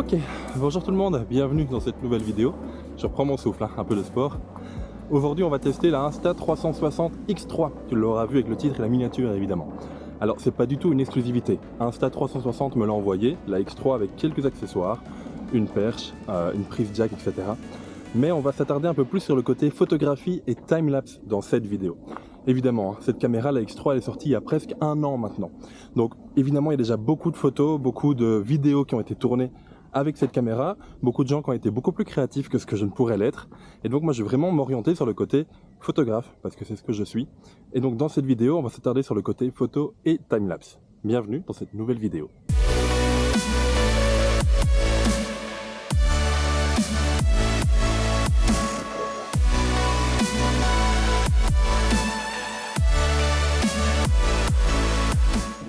Ok, bonjour tout le monde, bienvenue dans cette nouvelle vidéo. Je reprends mon souffle, un peu de sport. Aujourd'hui on va tester la Insta360 X3. Tu l'auras vu avec le titre et la miniature évidemment. Alors c'est pas du tout une exclusivité. Insta360 me l'a envoyé, la X3 avec quelques accessoires, une perche, une prise jack, etc. Mais on va s'attarder un peu plus sur le côté photographie et timelapse dans cette vidéo. Évidemment, cette caméra, la X3, elle est sortie il y a presque 1 an maintenant. Donc évidemment, il y a déjà beaucoup de photos, beaucoup de vidéos qui ont été tournées avec cette caméra, beaucoup de gens qui ont été beaucoup plus créatifs que ce que je ne pourrais l'être. Et donc moi, je vais vraiment m'orienter sur le côté photographe, parce que c'est ce que je suis. Et donc dans cette vidéo, on va s'attarder sur le côté photo et timelapse. Bienvenue dans cette nouvelle vidéo.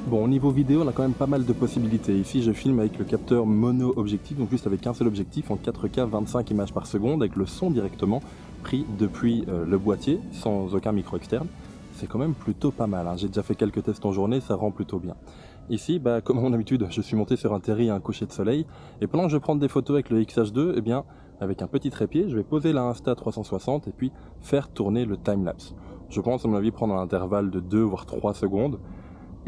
Bon, au niveau vidéo, on a quand même pas mal de possibilités. Ici, je filme avec le capteur mono objectif, donc juste avec un seul objectif en 4K 25 images par seconde, avec le son directement pris depuis le boîtier, sans aucun micro externe. C'est quand même plutôt pas mal, hein. J'ai déjà fait quelques tests en journée, ça rend plutôt bien. Ici, comme à mon habitude, je suis monté sur un terri à un coucher de soleil, et pendant que je prends des photos avec le XH2, eh bien, avec un petit trépied, je vais poser la Insta360 et puis faire tourner le timelapse. Je pense, à mon avis, prendre un intervalle de 2 voire 3 secondes.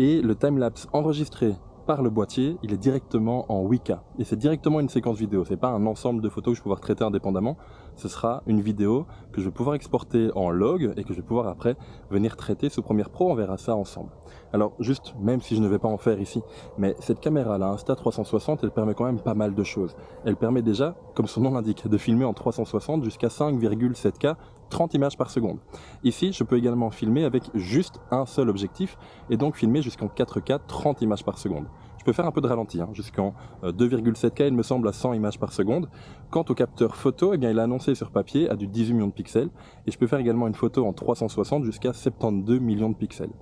Et le timelapse enregistré par le boîtier, il est directement en 8K. Et c'est directement une séquence vidéo, c'est pas un ensemble de photos que je vais pouvoir traiter indépendamment. Ce sera une vidéo que je vais pouvoir exporter en log et que je vais pouvoir après venir traiter sous Premiere Pro, on verra ça ensemble. Alors juste, même si je ne vais pas en faire ici, mais cette caméra, la Insta360, elle permet quand même pas mal de choses. Elle permet déjà, comme son nom l'indique, de filmer en 360 jusqu'à 5,7K, 30 images par seconde. Ici, je peux également filmer avec juste un seul objectif et donc filmer jusqu'en 4K 30 images par seconde. Je peux faire un peu de ralenti, jusqu'en 2,7K, il me semble, à 100 images par seconde. Quant au capteur photo, eh bien, il est annoncé sur papier à du 18 millions de pixels et je peux faire également une photo en 360 jusqu'à 72 millions de pixels.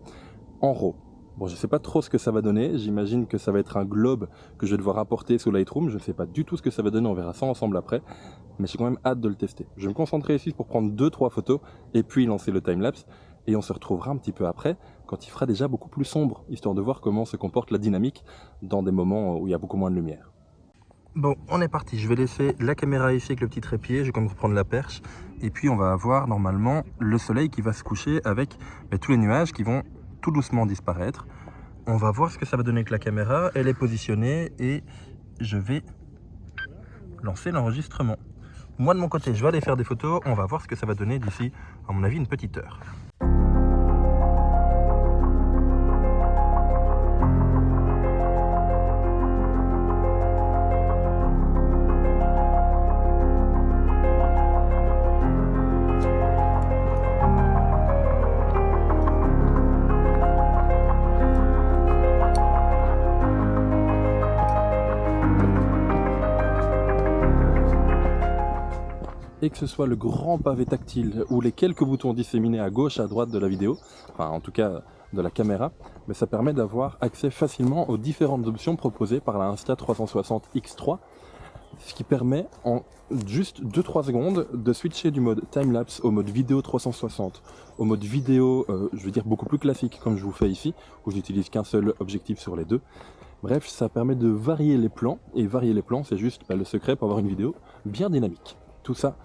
En RAW. Bon, je ne sais pas trop ce que ça va donner, j'imagine que ça va être un globe que je vais devoir importer sous Lightroom, je ne sais pas du tout ce que ça va donner, on verra ça ensemble après, mais j'ai quand même hâte de le tester. Je vais me concentrer ici pour prendre 2-3 photos et puis lancer le timelapse, et on se retrouvera un petit peu après, quand il fera déjà beaucoup plus sombre, histoire de voir comment se comporte la dynamique dans des moments où il y a beaucoup moins de lumière. Bon, on est parti, je vais laisser la caméra ici avec le petit trépied, je vais quand même reprendre la perche, et puis on va avoir normalement le soleil qui va se coucher avec tous les nuages qui vont tout doucement disparaître. On va voir ce que ça va donner avec la caméra, elle est positionnée et je vais lancer l'enregistrement. Moi de mon côté, je vais aller faire des photos, on va voir ce que ça va donner d'ici, à mon avis, une petite heure. Et que ce soit le grand pavé tactile ou les quelques boutons disséminés à gauche, à droite de la vidéo, enfin en tout cas de la caméra, mais ça permet d'avoir accès facilement aux différentes options proposées par la Insta360 X3, ce qui permet en juste 2-3 secondes de switcher du mode timelapse au mode vidéo 360, au mode vidéo, je veux dire beaucoup plus classique comme je vous fais ici, où j'utilise qu'un seul objectif sur les deux. Bref, ça permet de varier les plans, et varier les plans c'est juste le secret pour avoir une vidéo bien dynamique. Tout ça,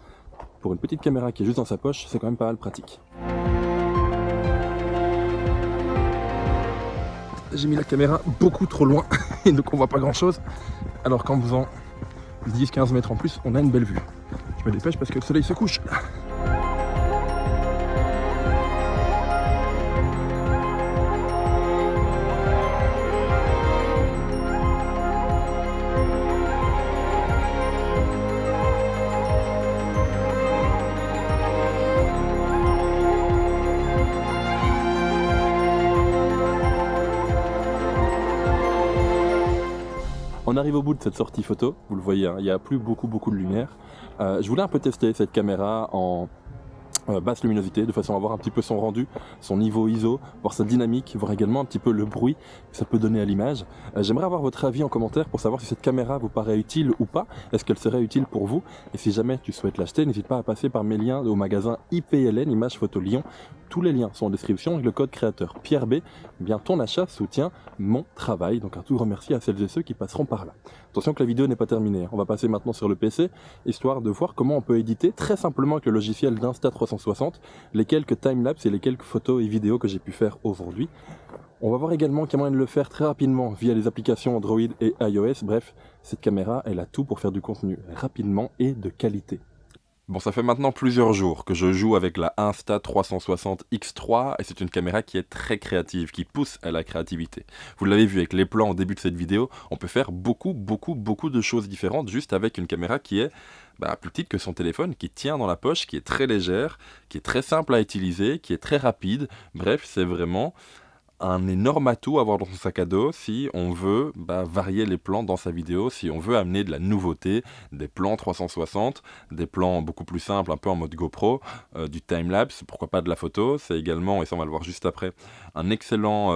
pour une petite caméra qui est juste dans sa poche, c'est quand même pas mal pratique. J'ai mis la caméra beaucoup trop loin, et donc on voit pas grand chose, alors qu'en faisant 10-15 mètres en plus, on a une belle vue. Je me dépêche parce que le soleil se couche. On arrive au bout de cette sortie photo, vous le voyez, il n'y a plus beaucoup de lumière. Je voulais un peu tester cette caméra en basse luminosité, de façon à voir un petit peu son rendu, son niveau ISO, voir sa dynamique, voir également un petit peu le bruit que ça peut donner à l'image. J'aimerais avoir votre avis en commentaire pour savoir si cette caméra vous paraît utile ou pas, est-ce qu'elle serait utile pour vous, et si jamais tu souhaites l'acheter, n'hésite pas à passer par mes liens au magasin IPLN, Image Photo Lyon. Tous les liens sont en description avec le code créateur Pierre B. Eh bien, ton achat soutient mon travail, donc un tout grand merci à celles et ceux qui passeront par là. Attention que la vidéo n'est pas terminée, on va passer maintenant sur le PC, histoire de voir comment on peut éditer très simplement avec le logiciel d'Insta360 les quelques timelapses et les quelques photos et vidéos que j'ai pu faire aujourd'hui. On va voir également qu'il y a moyen de le faire très rapidement via les applications Android et iOS. Bref, cette caméra, elle a tout pour faire du contenu rapidement et de qualité. Bon, ça fait maintenant plusieurs jours que je joue avec la Insta360 X3 et c'est une caméra qui est très créative, qui pousse à la créativité. Vous l'avez vu avec les plans au début de cette vidéo, on peut faire beaucoup de choses différentes juste avec une caméra qui est plus petite que son téléphone, qui tient dans la poche, qui est très légère, qui est très simple à utiliser, qui est très rapide. Bref, c'est vraiment un énorme atout à avoir dans son sac à dos si on veut varier les plans dans sa vidéo, si on veut amener de la nouveauté, des plans 360, des plans beaucoup plus simples, un peu en mode GoPro, du timelapse, pourquoi pas de la photo. C'est également, et ça on va le voir juste après, un excellent...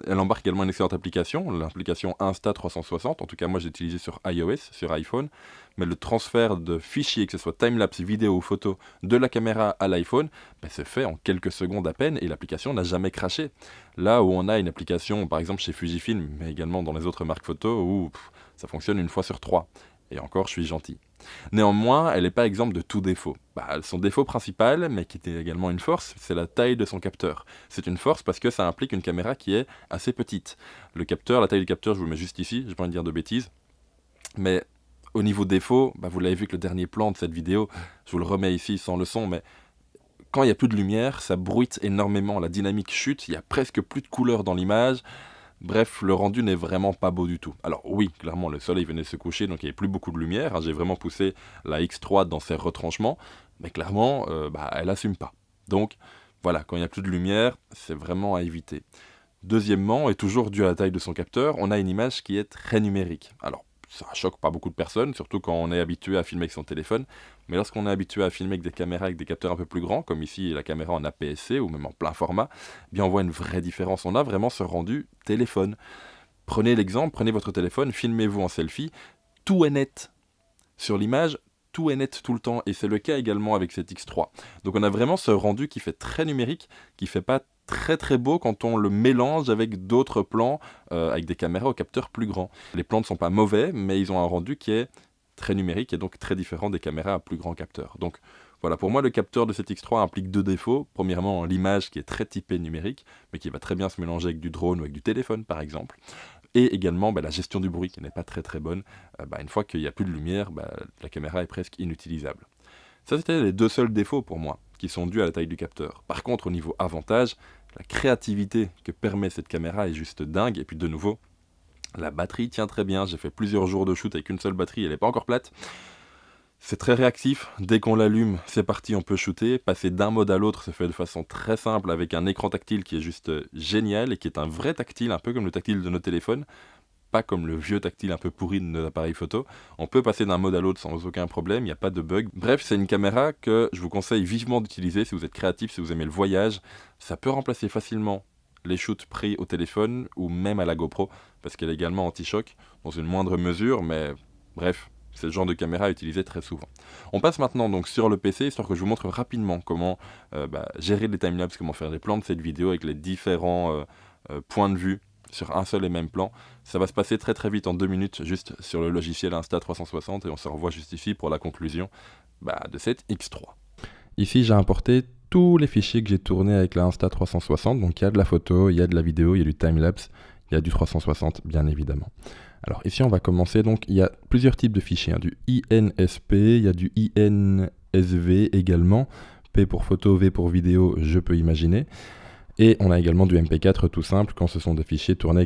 elle embarque également une excellente application, l'application Insta360, en tout cas moi j'ai utilisé sur iOS, sur iPhone, mais le transfert de fichiers, que ce soit timelapse, vidéo ou photo, de la caméra à l'iPhone, se fait en quelques secondes à peine et l'application n'a jamais craché. Là où on a une application, par exemple chez Fujifilm, mais également dans les autres marques photo, où ça fonctionne une fois sur 3. Et encore, je suis gentil. Néanmoins, elle n'est pas exempte de tout défaut. Son défaut principal, mais qui était également une force, c'est la taille de son capteur. C'est une force parce que ça implique une caméra qui est assez petite. Le capteur, la taille du capteur, je vous le mets juste ici, je n'ai pas envie de dire de bêtises. Mais au niveau défaut, vous l'avez vu avec le dernier plan de cette vidéo, je vous le remets ici sans le son, mais quand il n'y a plus de lumière, ça bruite énormément, la dynamique chute, il n'y a presque plus de couleur dans l'image. Bref, le rendu n'est vraiment pas beau du tout. Alors oui, clairement, le soleil venait de se coucher, donc il n'y avait plus beaucoup de lumière. J'ai vraiment poussé la X3 dans ses retranchements, mais clairement, elle n'assume pas. Donc voilà, quand il n'y a plus de lumière, c'est vraiment à éviter. Deuxièmement, et toujours dû à la taille de son capteur, on a une image qui est très numérique. Alors, ça choque pas beaucoup de personnes, surtout quand on est habitué à filmer avec son téléphone. Mais lorsqu'on est habitué à filmer avec des caméras avec des capteurs un peu plus grands, comme ici la caméra en APS-C ou même en plein format, on voit une vraie différence. On a vraiment ce rendu téléphone. Prenez l'exemple, prenez votre téléphone, filmez-vous en selfie, tout est net. Sur l'image, tout est net tout le temps, et c'est le cas également avec cette X3. Donc on a vraiment ce rendu qui fait très numérique, qui fait pas très beau quand on le mélange avec d'autres plans, avec des caméras au capteur plus grand. Les plans ne sont pas mauvais, mais ils ont un rendu qui est très numérique et donc très différent des caméras à plus grand capteur. Donc voilà, pour moi le capteur de cette X3 implique deux défauts. Premièrement, l'image qui est très typée numérique, mais qui va très bien se mélanger avec du drone ou avec du téléphone par exemple. Et également la gestion du bruit qui n'est pas très bonne. Une fois qu'il n'y a plus de lumière, la caméra est presque inutilisable. Ça, c'était les deux seuls défauts pour moi, qui sont dus à la taille du capteur. Par contre, au niveau avantage, la créativité que permet cette caméra est juste dingue. Et puis de nouveau, la batterie tient très bien. J'ai fait plusieurs jours de shoot avec une seule batterie, elle n'est pas encore plate. C'est très réactif, dès qu'on l'allume, c'est parti, on peut shooter. Passer d'un mode à l'autre se fait de façon très simple avec un écran tactile qui est juste génial et qui est un vrai tactile, un peu comme le tactile de nos téléphones. Pas comme le vieux tactile un peu pourri de nos appareils photo. On peut passer d'un mode à l'autre sans aucun problème, il n'y a pas de bug. Bref, c'est une caméra que je vous conseille vivement d'utiliser si vous êtes créatif, si vous aimez le voyage. Ça peut remplacer facilement les shoots pris au téléphone ou même à la GoPro, parce qu'elle est également anti-choc, dans une moindre mesure, mais bref, c'est le genre de caméra utilisé très souvent. On passe maintenant donc sur le PC, histoire que je vous montre rapidement comment gérer les timelapses, comment faire les plans de cette vidéo avec les différents points de vue sur un seul et même plan. Ça va se passer très vite en 2 minutes juste sur le logiciel Insta360 et on se revoit juste ici pour la conclusion de cette X3. Ici j'ai importé tous les fichiers que j'ai tournés avec la Insta360, donc il y a de la photo, il y a de la vidéo, il y a du timelapse, il y a du 360 bien évidemment. Alors ici on va commencer, donc il y a plusieurs types de fichiers, du INSP, il y a du INSV également, P pour photo, V pour vidéo, je peux imaginer. Et on a également du MP4 tout simple quand ce sont des fichiers tournés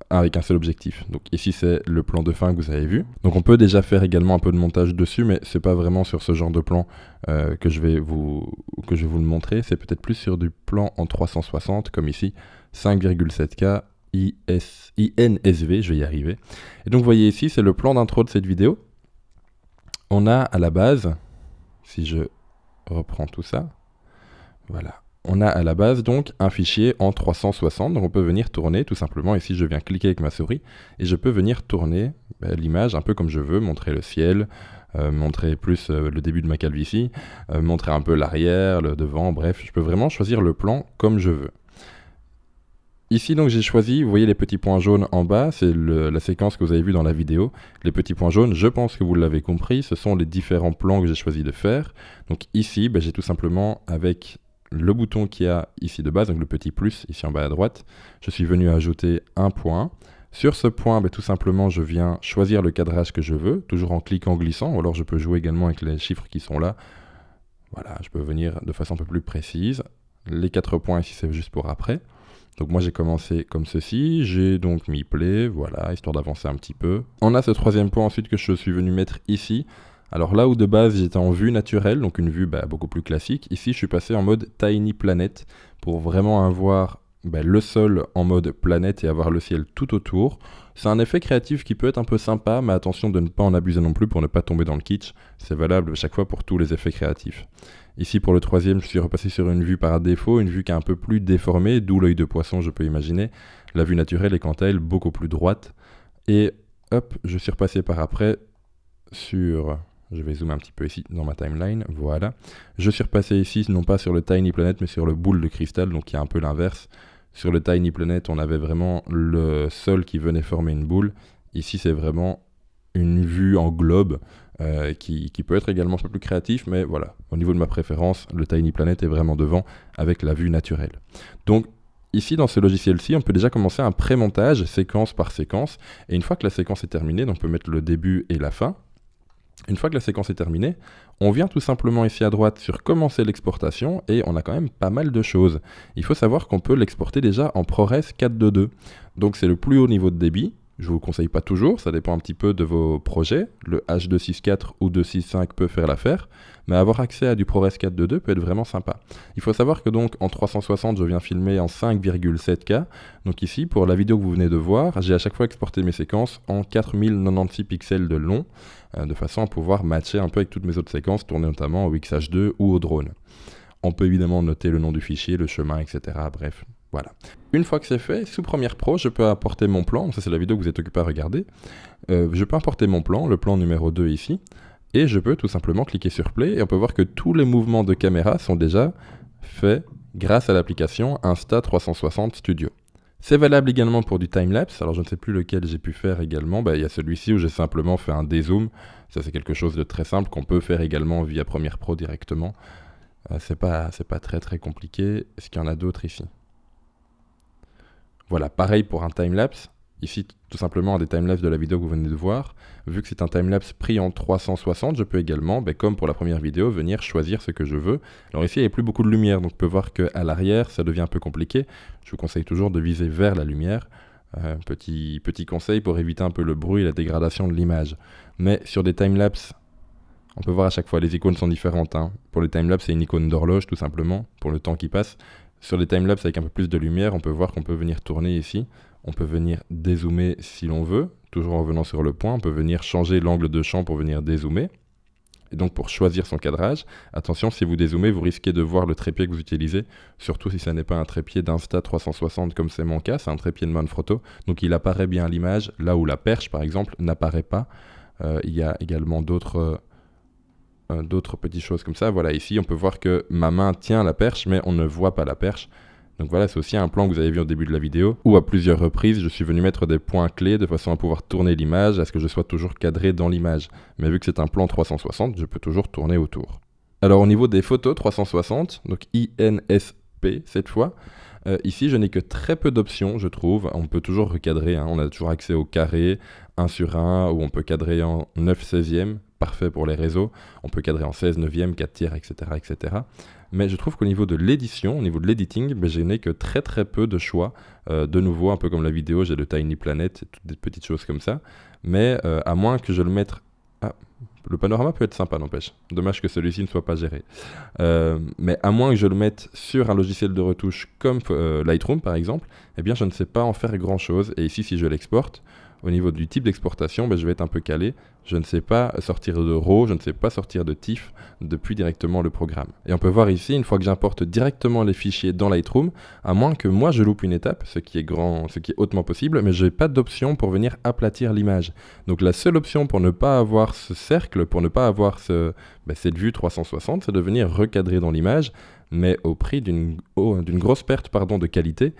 avec un seul objectif. Donc ici c'est le plan de fin que vous avez vu. Donc on peut déjà faire également un peu de montage dessus, mais c'est pas vraiment sur ce genre de plan que je vais vous le montrer. C'est peut-être plus sur du plan en 360 comme ici, 5,7K INSV, je vais y arriver. Et donc vous voyez ici c'est le plan d'intro de cette vidéo. On a à la base, si je reprends tout ça. Voilà. On a à la base donc un fichier en 360, donc on peut venir tourner tout simplement. Ici je viens cliquer avec ma souris et je peux venir tourner l'image un peu comme je veux, montrer le ciel, montrer plus le début de ma calvitie, montrer un peu l'arrière, le devant, bref, je peux vraiment choisir le plan comme je veux. Ici donc j'ai choisi, vous voyez les petits points jaunes en bas, c'est la séquence que vous avez vue dans la vidéo. Les petits points jaunes, je pense que vous l'avez compris, ce sont les différents plans que j'ai choisi de faire. Donc ici, j'ai tout simplement avec le bouton qu'il y a ici de base, donc le petit plus ici en bas à droite, je suis venu ajouter un point. Sur ce point, tout simplement, je viens choisir le cadrage que je veux, toujours en cliquant glissant, ou alors je peux jouer également avec les chiffres qui sont là. Voilà, je peux venir de façon un peu plus précise. Les 4 points ici, c'est juste pour après. Donc moi j'ai commencé comme ceci, j'ai donc mis play, voilà, histoire d'avancer un petit peu. On a ce troisième point ensuite que je suis venu mettre ici. Alors là où de base j'étais en vue naturelle, donc une vue beaucoup plus classique, ici je suis passé en mode Tiny Planet pour vraiment avoir le sol en mode planète et avoir le ciel tout autour. C'est un effet créatif qui peut être un peu sympa, mais attention de ne pas en abuser non plus pour ne pas tomber dans le kitsch. C'est valable à chaque fois pour tous les effets créatifs. Ici pour le troisième, je suis repassé sur une vue par défaut, une vue qui est un peu plus déformée, d'où l'œil de poisson je peux imaginer. La vue naturelle est quant à elle beaucoup plus droite. Et hop, je suis repassé par après sur... Je vais zoomer un petit peu ici dans ma timeline, voilà. Je suis repassé ici, non pas sur le Tiny Planet, mais sur le boule de cristal, donc il y a un peu l'inverse. Sur le Tiny Planet, on avait vraiment le sol qui venait former une boule. Ici, c'est vraiment une vue en globe qui peut être également un peu plus créatif, mais voilà. Au niveau de ma préférence, le Tiny Planet est vraiment devant avec la vue naturelle. Donc, ici, dans ce logiciel-ci, on peut déjà commencer un pré-montage séquence par séquence. Et une fois que la séquence est terminée, donc on peut mettre le début et la fin. Une fois que la séquence est terminée, on vient tout simplement ici à droite sur commencer l'exportation et on a quand même pas mal de choses. Il faut savoir qu'on peut l'exporter déjà en ProRes 4.2.2. Donc c'est le plus haut niveau de débit. Je ne vous le conseille pas toujours, ça dépend un petit peu de vos projets. Le H264 ou 265 peut faire l'affaire, mais avoir accès à du ProRes 4.2.2 peut être vraiment sympa. Il faut savoir que donc en 360, je viens filmer en 5,7K. Donc ici, pour la vidéo que vous venez de voir, j'ai à chaque fois exporté mes séquences en 4096 pixels de long, de façon à pouvoir matcher un peu avec toutes mes autres séquences, tournées notamment au XH2 ou au drone. On peut évidemment noter le nom du fichier, le chemin, etc. Bref, voilà. Une fois que c'est fait, sous Premiere Pro, je peux importer mon plan. Ça, c'est la vidéo que vous êtes occupé à regarder. Je peux importer mon plan, le plan numéro 2 ici. Et je peux tout simplement cliquer sur Play. Et on peut voir que tous les mouvements de caméra sont déjà faits grâce à l'application Insta360 Studio. C'est valable également pour du timelapse. Alors, je ne sais plus lequel j'ai pu faire également. Il y a celui-ci où j'ai simplement fait un dézoom. Ça, c'est quelque chose de très simple qu'on peut faire également via Premiere Pro directement. C'est pas très très compliqué. Est-ce qu'il y en a d'autres ici ? Voilà, pareil pour un timelapse. Ici, tout simplement, un des timelapses de la vidéo que vous venez de voir. Vu que c'est un timelapse pris en 360, je peux également, comme pour la première vidéo, venir choisir ce que je veux. Alors ici, il n'y a plus beaucoup de lumière, donc on peut voir qu'à l'arrière, ça devient un peu compliqué. Je vous conseille toujours de viser vers la lumière. Petit conseil pour éviter un peu le bruit et la dégradation de l'image. Mais sur des timelapses, on peut voir à chaque fois, les icônes sont différentes. Pour les timelapse, c'est une icône d'horloge, tout simplement, pour le temps qui passe. Sur les timelapse avec un peu plus de lumière, on peut voir qu'on peut venir tourner ici. On peut venir dézoomer si l'on veut, toujours en venant sur le point. On peut venir changer l'angle de champ pour venir dézoomer. Et donc pour choisir son cadrage, attention, si vous dézoomez, vous risquez de voir le trépied que vous utilisez, surtout si ce n'est pas un trépied d'Insta360 comme c'est mon cas, c'est un trépied de Manfrotto. Donc il apparaît bien à l'image, là où la perche par exemple n'apparaît pas. Il y a également d'autres petites choses comme ça. Voilà, ici on peut voir que ma main tient la perche, mais on ne voit pas la perche. Donc voilà, c'est aussi un plan que vous avez vu au début de la vidéo, où à plusieurs reprises, je suis venu mettre des points clés de façon à pouvoir tourner l'image, à ce que je sois toujours cadré dans l'image. Mais vu que c'est un plan 360, je peux toujours tourner autour. Alors au niveau des photos 360, donc INSP cette fois, ici je n'ai que très peu d'options, je trouve. On peut toujours recadrer, on a toujours accès au carré, 1 sur 1, où on peut cadrer en 9/16e, parfait pour les réseaux. On peut cadrer en 16 neuvième, 4 tiers, etc., etc. Mais je trouve qu'au niveau de l'édition, au niveau de l'editing, je n'ai que très très peu de choix. De nouveau, un peu comme la vidéo, j'ai le Tiny Planet, toutes des petites choses comme ça. Mais à moins que je le mette... Ah, le panorama peut être sympa, n'empêche. Dommage que celui-ci ne soit pas géré. Mais à moins que je le mette sur un logiciel de retouche comme Lightroom, par exemple, eh bien je ne sais pas en faire grand-chose. Et ici, si je l'exporte, au niveau du type d'exportation, je vais être un peu calé. Je ne sais pas sortir de RAW, je ne sais pas sortir de TIFF depuis directement le programme. Et on peut voir ici, une fois que j'importe directement les fichiers dans Lightroom, à moins que moi je loupe une étape, ce qui est hautement possible, mais je n'ai pas d'option pour venir aplatir l'image. Donc la seule option pour ne pas avoir ce cercle, pour ne pas avoir cette vue 360, c'est de venir recadrer dans l'image, mais au prix d'une grosse perte de qualité.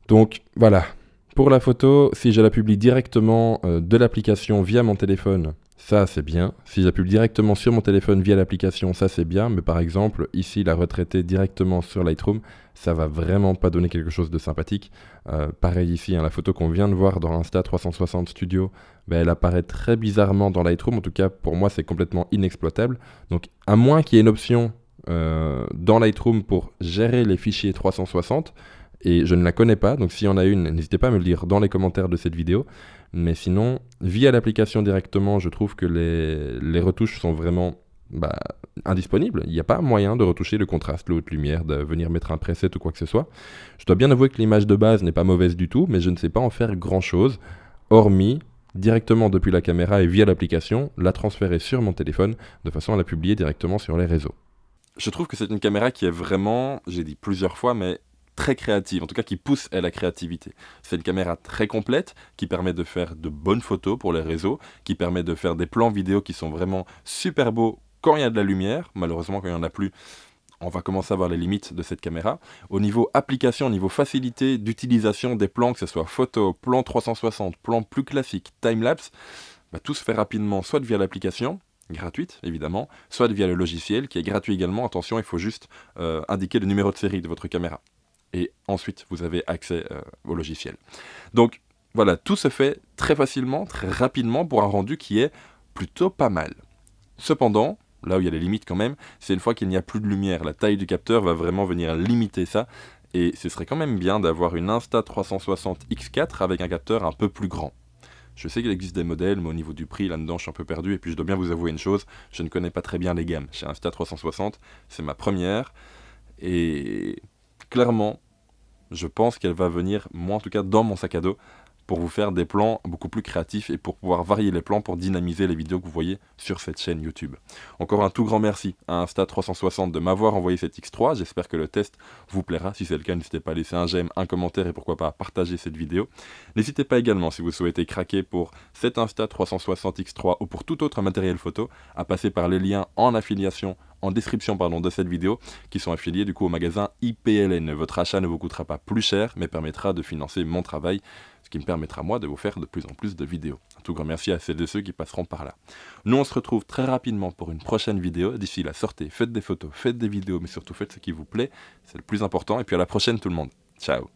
Donc voilà. Pour la photo, si je la publie directement de l'application via mon téléphone, ça c'est bien. Si je la publie directement sur mon téléphone via l'application, ça c'est bien. Mais par exemple, ici, la retraiter directement sur Lightroom, ça va vraiment pas donner quelque chose de sympathique. Pareil ici, la photo qu'on vient de voir dans Insta360 Studio, elle apparaît très bizarrement dans Lightroom. En tout cas, pour moi, c'est complètement inexploitable. Donc, à moins qu'il y ait une option dans Lightroom pour gérer les fichiers 360, et je ne la connais pas, donc s'il y en a une, n'hésitez pas à me le dire dans les commentaires de cette vidéo. Mais sinon, via l'application directement, je trouve que les retouches sont vraiment indisponibles. Il n'y a pas moyen de retoucher le contraste, la haute lumière, de venir mettre un preset ou quoi que ce soit. Je dois bien avouer que l'image de base n'est pas mauvaise du tout, mais je ne sais pas en faire grand-chose, hormis directement depuis la caméra et via l'application, la transférer sur mon téléphone, de façon à la publier directement sur les réseaux. Je trouve que c'est une caméra qui est vraiment, j'ai dit plusieurs fois, mais très créative, en tout cas qui pousse à la créativité. C'est une caméra très complète qui permet de faire de bonnes photos pour les réseaux, qui permet de faire des plans vidéo qui sont vraiment super beaux quand il y a de la lumière. Malheureusement, quand il n'y en a plus, on va commencer à voir les limites de cette caméra. Au niveau application, au niveau facilité d'utilisation des plans, que ce soit photo, plan 360, plan plus classique, time-lapse, tout se fait rapidement, soit via l'application, gratuite évidemment, soit via le logiciel qui est gratuit également. Attention, il faut juste indiquer le numéro de série de votre caméra. Et ensuite, vous avez accès au logiciel. Donc, voilà, tout se fait très facilement, très rapidement pour un rendu qui est plutôt pas mal. Cependant, là où il y a les limites quand même, c'est une fois qu'il n'y a plus de lumière. La taille du capteur va vraiment venir limiter ça. Et ce serait quand même bien d'avoir une Insta360 X4 avec un capteur un peu plus grand. Je sais qu'il existe des modèles, mais au niveau du prix, là-dedans, je suis un peu perdu. Et puis, je dois bien vous avouer une chose, je ne connais pas très bien les gammes. Chez Insta360, c'est ma première. Et clairement, je pense qu'elle va venir, moi en tout cas dans mon sac à dos, pour vous faire des plans beaucoup plus créatifs et pour pouvoir varier les plans pour dynamiser les vidéos que vous voyez sur cette chaîne YouTube. Encore un tout grand merci à Insta360 de m'avoir envoyé cette X3, j'espère que le test vous plaira. Si c'est le cas, n'hésitez pas à laisser un j'aime, un commentaire et pourquoi pas à partager cette vidéo. N'hésitez pas également, si vous souhaitez craquer pour cette Insta360 X3 ou pour tout autre matériel photo, à passer par les liens en affiliation en description de cette vidéo, qui sont affiliés du coup au magasin IPLN. Votre achat ne vous coûtera pas plus cher, mais permettra de financer mon travail, ce qui me permettra moi de vous faire de plus en plus de vidéos. Un tout grand merci à celles et ceux qui passeront par là. Nous on se retrouve très rapidement pour une prochaine vidéo. D'ici là, sortez, faites des photos, faites des vidéos, mais surtout faites ce qui vous plaît, c'est le plus important. Et puis à la prochaine tout le monde. Ciao.